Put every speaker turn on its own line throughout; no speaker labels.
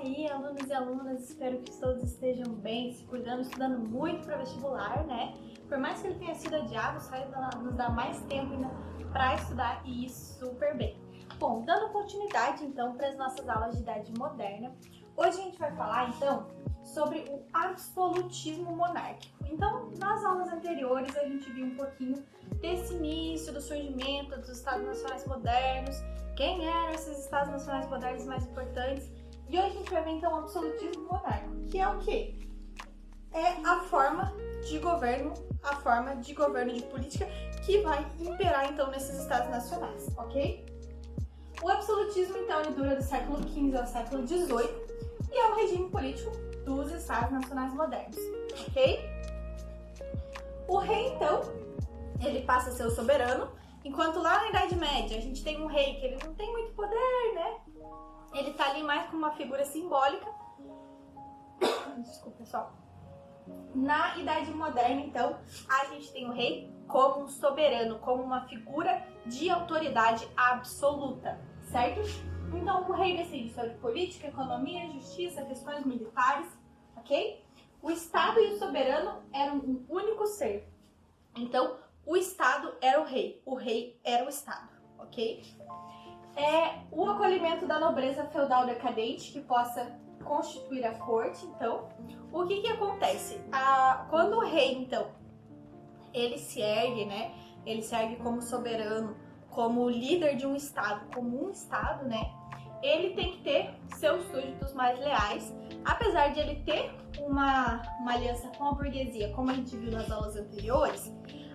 aí, alunos e alunas, espero que todos estejam bem, se cuidando, estudando muito para vestibular, né? Por mais que ele tenha sido adiado, só ele nos dá mais tempo ainda para estudar e ir super bem. Bom, dando continuidade então para as nossas aulas de Idade Moderna, hoje a gente vai falar então sobre o absolutismo monárquico. Então, nas aulas anteriores a gente viu um pouquinho desse início, do surgimento dos Estados Nacionais modernos, quem eram esses Estados Nacionais modernos mais importantes, e hoje a gente vai ver então o absolutismo monárquico, que é o quê? É a forma de governo de política que vai imperar então nesses Estados Nacionais, ok? O absolutismo então ele dura do século XV ao século XVIII e é o regime político dos Estados Nacionais modernos, ok? O rei então, ele passa a ser o soberano, enquanto lá na Idade Média a gente tem um rei que ele não tem muito poder, né? Ele tá ali mais como uma figura simbólica. Desculpa, pessoal. Na Idade Moderna, então, a gente tem o rei como um soberano, como uma figura de autoridade absoluta, certo? Então, o rei decide sobre política, economia, justiça, questões militares, ok? O Estado e o soberano eram um único ser. Então, o Estado era o rei era o Estado, ok? O acolhimento da nobreza feudal decadente que possa constituir a corte, então, o que acontece? Quando o rei, então, ele se ergue, né? Ele se ergue como soberano, como líder de um Estado, né? Ele tem que ter seus súditos mais leais, apesar de ele ter uma aliança com a burguesia, como a gente viu nas aulas anteriores,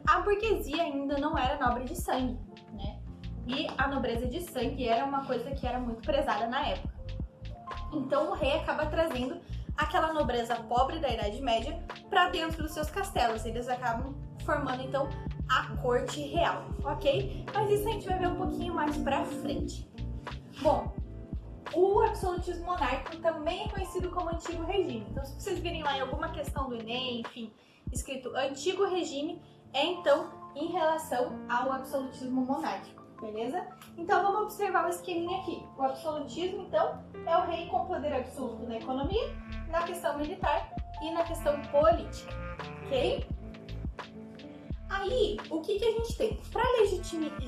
a burguesia ainda não era nobre de sangue, né? E a nobreza de sangue era uma coisa que era muito prezada na época. Então o rei acaba trazendo aquela nobreza pobre da Idade Média para dentro dos seus castelos. Eles acabam formando então a corte real, ok? Mas isso a gente vai ver um pouquinho mais pra frente. Bom, o absolutismo monárquico também é conhecido como antigo regime. Então, se vocês virem lá em alguma questão do Enem, enfim, escrito antigo regime, é então em relação ao absolutismo monárquico, beleza? Então, vamos observar o esqueminha aqui. O absolutismo, então, é o rei com poder absoluto na economia, na questão militar e na questão política, ok? Aí, o que a gente tem? Para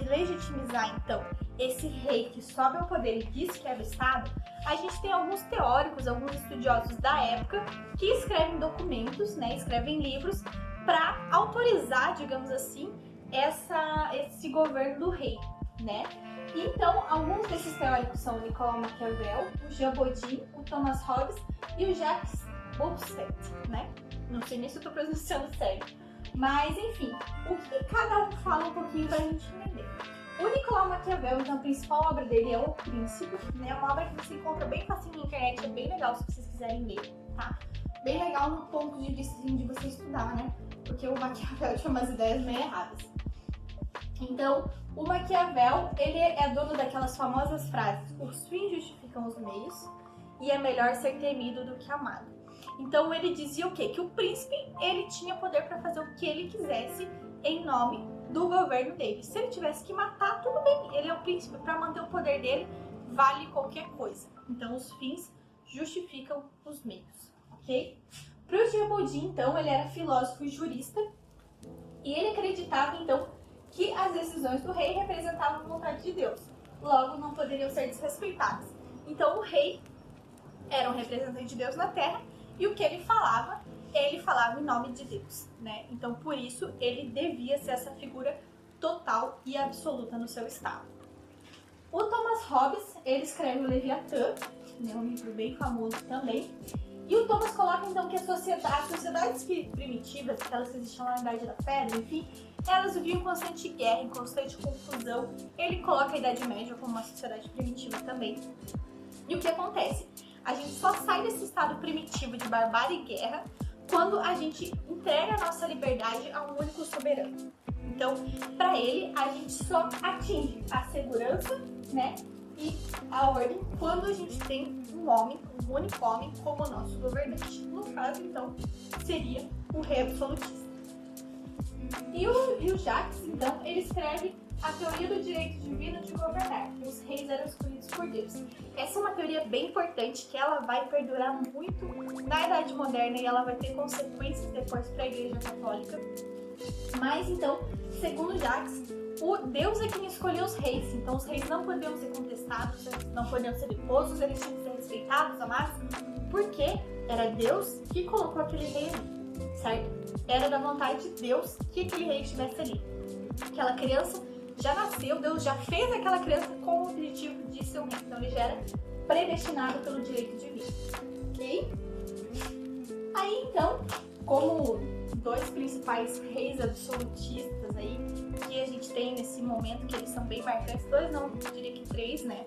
legitimizar, então, esse rei que sobe ao poder e diz que é do Estado, a gente tem alguns teóricos, alguns estudiosos da época que escrevem documentos, né, escrevem livros para autorizar, digamos assim, esse governo do rei, né? Então, alguns desses teóricos são o Nicolau Maquiavel, o Jean Bodin, o Thomas Hobbes e o Jacques Bousquet, né? Não sei nem se eu tô pronunciando certo. Mas, enfim, o que cada um fala um pouquinho pra gente entender. O Nicolau Maquiavel, então, a principal obra dele é O Príncipe, né? Uma obra que você encontra bem facinho na internet, é bem legal se vocês quiserem ler, tá? Bem legal no ponto de vista de você estudar, né? Porque o Maquiavel tinha umas ideias meio erradas. Então, o Maquiavel, ele é dono daquelas famosas frases: os fins justificam os meios e é melhor ser temido do que amado. Então, ele dizia o quê? Que o príncipe, ele tinha poder para fazer o que ele quisesse em nome do governo dele. Se ele tivesse que matar, tudo bem, ele é o príncipe, para manter o poder dele, vale qualquer coisa. Então, os fins justificam os meios, ok? Para o Jean Bodin, então, ele era filósofo e jurista, e ele acreditava, então, que as decisões do rei representavam a vontade de Deus, logo não poderiam ser desrespeitadas. Então, o rei era um representante de Deus na Terra, e o que ele falava em nome de Deus, né? Então, por isso, ele devia ser essa figura total e absoluta no seu estado. O Thomas Hobbes, ele escreve o Leviatã, né, um livro bem famoso também, e o Thomas coloca, então, que as sociedades primitivas, aquelas que existiam lá na Idade da Pedra, enfim, elas viviam em constante guerra, em constante confusão. Ele coloca a Idade Média como uma sociedade primitiva também. E o que acontece? A gente só sai desse estado primitivo de barbárie e guerra quando a gente entrega a nossa liberdade a um único soberano. Então, para ele, a gente só atinge a segurança, né, e a ordem quando a gente tem um único homem como nosso governante. No caso, então, seria o rei absolutista. E o Jacques, então, ele escreve a teoria do direito divino de governar, que os reis eram escolhidos por Deus. Essa é uma teoria bem importante, que ela vai perdurar muito na Idade Moderna e ela vai ter consequências depois para a Igreja Católica. Mas então, segundo Jacques, o Deus é quem escolheu os reis, então os reis não podiam ser contestados, não podiam ser deposos, eles tinham que ser respeitados, amados, porque era Deus que colocou aquele rei ali, certo? Era da vontade de Deus que aquele rei estivesse ali. Aquela criança já nasceu, Deus já fez aquela criança com o objetivo de ser um rei, então ele já era predestinado pelo direito divino, ok? Aí então, como dois principais reis absolutistas aí que a gente tem nesse momento, que eles são bem marcantes, dois não, eu diria que três, né?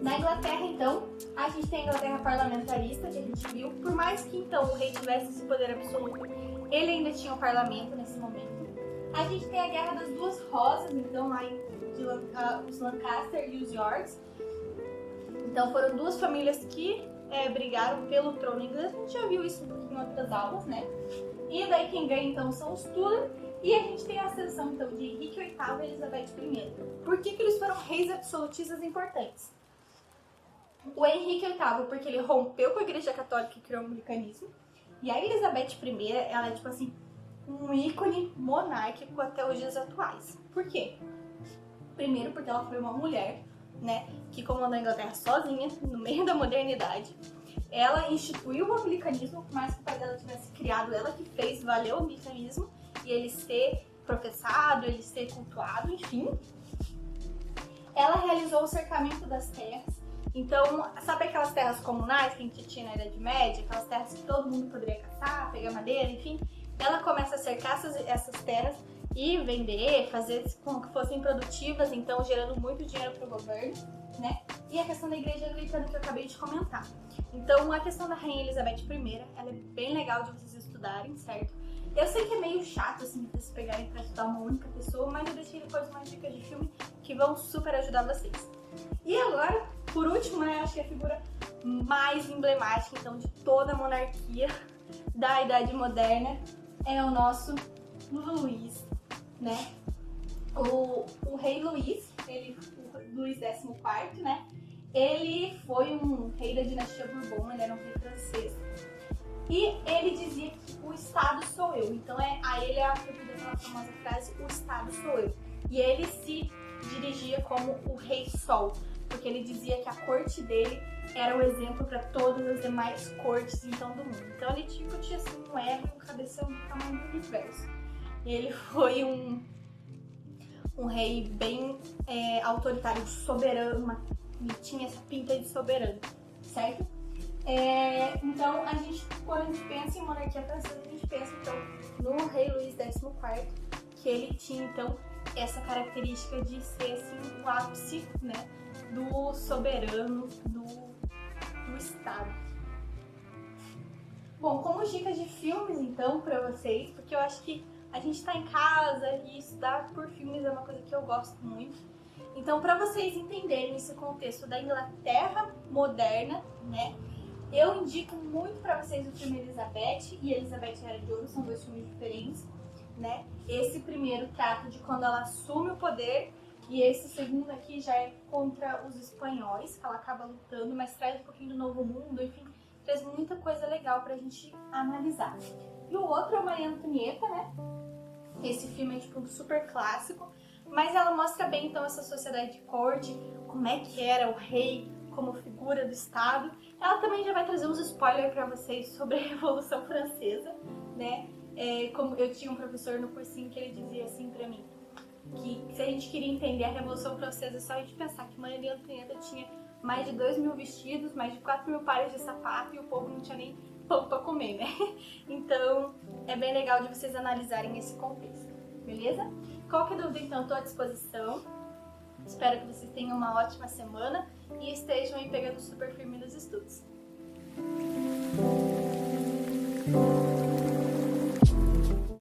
Na Inglaterra, então, a gente tem a Inglaterra parlamentarista, que a gente viu, por mais que então o rei tivesse esse poder absoluto, ele ainda tinha o parlamento nesse momento. A gente tem a Guerra das Duas Rosas, então lá os Lancaster e os Yorks. Então foram duas famílias que brigaram pelo trono inglês. A gente já viu isso um pouquinho em outras aulas, né? E daí quem ganha então são os Tudor. E a gente tem a ascensão então de Henrique VIII e Elizabeth I. Por que eles foram reis absolutistas importantes? O Henrique VIII, porque ele rompeu com a Igreja Católica e criou o anglicanismo. E a Elizabeth I, ela é tipo assim, um ícone monárquico até os dias atuais. Por quê? Primeiro porque ela foi uma mulher, né, que comandou a Inglaterra sozinha, no meio da modernidade. Ela instituiu o anglicanismo, por mais que o pai dela tivesse criado, ela que fez valer o anglicanismo e ele ser professado, ele ser cultuado, enfim. Ela realizou o cercamento das terras. Então, sabe aquelas terras comunais que a gente tinha na Idade Média? Aquelas terras que todo mundo poderia caçar, pegar madeira, enfim. Ela começa a cercar essas terras e vender, fazer com que fossem produtivas, então gerando muito dinheiro para o governo, né? E a questão da igreja anglicana que eu acabei de comentar. Então, a questão da Rainha Elizabeth I, ela é bem legal de vocês estudarem, certo? Eu sei que é meio chato, assim, vocês pegarem para estudar uma única pessoa, mas eu deixei depois umas dicas de filme que vão super ajudar vocês. E agora, por último, né, acho que a figura mais emblemática, então, de toda a monarquia da Idade Moderna é o nosso Luís, né? O rei Luís, o Luís XIV, né? Ele foi um rei da dinastia Bourbon, ele era um rei francês. E ele dizia que o Estado sou eu. Então a ele é atribuída aquela famosa frase, o Estado sou eu. E ele se dirigia como o Rei Sol, porque ele dizia que a corte dele era o exemplo para todas as demais cortes então do mundo. Então ele tinha assim um ego, um cabeção do tamanho do universo. E ele foi um rei bem autoritário, soberano, e tinha essa pinta de soberano, certo? Então quando a gente pensa em monarquia francesa, a gente pensa então no rei Luís XIV, que ele tinha então essa característica de ser assim o ápice, né, do soberano do Estado. Bom, como dicas de filmes então para vocês, porque eu acho que a gente tá em casa e estudar por filmes é uma coisa que eu gosto muito. Então, para vocês entenderem esse contexto da Inglaterra moderna, né, eu indico muito para vocês o filme Elizabeth e Elizabeth Era de Ouro, são dois filmes diferentes, né? Esse primeiro trata de quando ela assume o poder e esse segundo aqui já é contra os espanhóis, que ela acaba lutando, mas traz um pouquinho do Novo Mundo, enfim, traz muita coisa legal pra gente analisar. E o outro é o Maria Antonieta, né? Esse filme é tipo um super clássico, mas ela mostra bem então essa sociedade de corte, como é que era o rei como figura do Estado. Ela também já vai trazer uns spoilers pra vocês sobre a Revolução Francesa, né? Como eu tinha um professor no cursinho que ele dizia assim pra mim, que se a gente queria entender a Revolução Francesa, é só a gente pensar que Maria Antonieta tinha mais de 2.000 vestidos, mais de 4.000 pares de sapato e o povo não tinha nem pão pra comer, né? Então, é bem legal de vocês analisarem esse contexto, beleza? Qualquer dúvida, então, estou à disposição. Espero que vocês tenham uma ótima semana e estejam aí pegando super firme nos estudos.